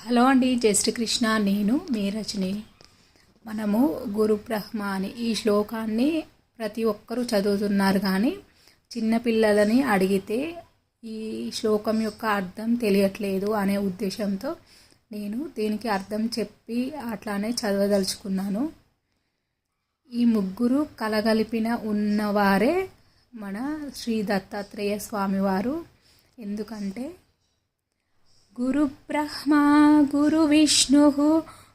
Hello అండి, జై శ్రీకృష్ణ. నేను మీ రచని. మనము గురు బ్రహ్మ అని ఈ శ్లోకాన్ని ప్రతి ఒక్కరూ చదువుతున్నారు, కానీ చిన్నపిల్లలని అడిగితే ఈ శ్లోకం యొక్క అర్థం తెలియట్లేదు అనే ఉద్దేశంతో నేను దీనికి అర్థం చెప్పి అట్లానే చదవదలుచుకున్నాను. ఈ ముగ్గురు కలగలిపిన ఉన్నవారే మన శ్రీ దత్తాత్రేయ స్వామివారు. ఎందుకంటే గురు బ్రహ్మ గురు విష్ణు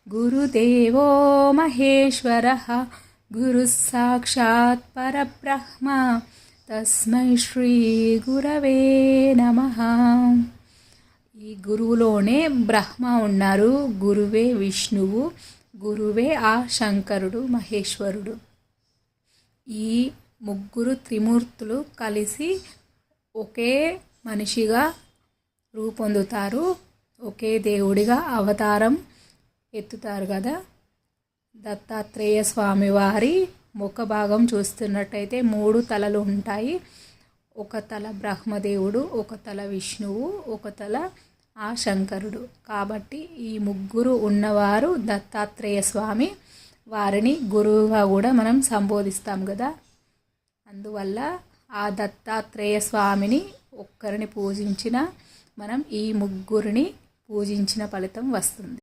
గురుదేవో మహేశ్వర గురు సాక్షాత్ పరబ్రహ్మ తస్మై శ్రీ గురవే నమః. ఈ గురువులోనే బ్రహ్మ ఉన్నారు, గురువే విష్ణువు, గురువే ఆ శంకరుడు మహేశ్వరుడు. ఈ ముగ్గురు త్రిమూర్తులు కలిసి ఒకే మనిషిగా రూపొందుతారు, ఒకే దేవుడిగా అవతారం ఎత్తుతారు కదా. దత్తాత్రేయ స్వామి వారి ముఖ భాగం చూస్తున్నట్టయితే 3 తలలు ఉంటాయి. ఒక తల బ్రహ్మదేవుడు, ఒక తల విష్ణువు, ఒక తల ఆ శంకరుడు. కాబట్టి ఈ ముగ్గురు ఉన్నవారు దత్తాత్రేయ స్వామి. వారిని గురువుగా కూడా మనం సంబోధిస్తాం కదా. అందువల్ల ఆ దత్తాత్రేయ స్వామిని ఒక్కరిని పూజించిన మనం ఈ ముగ్గురిని పూజించిన ఫలితం వస్తుంది.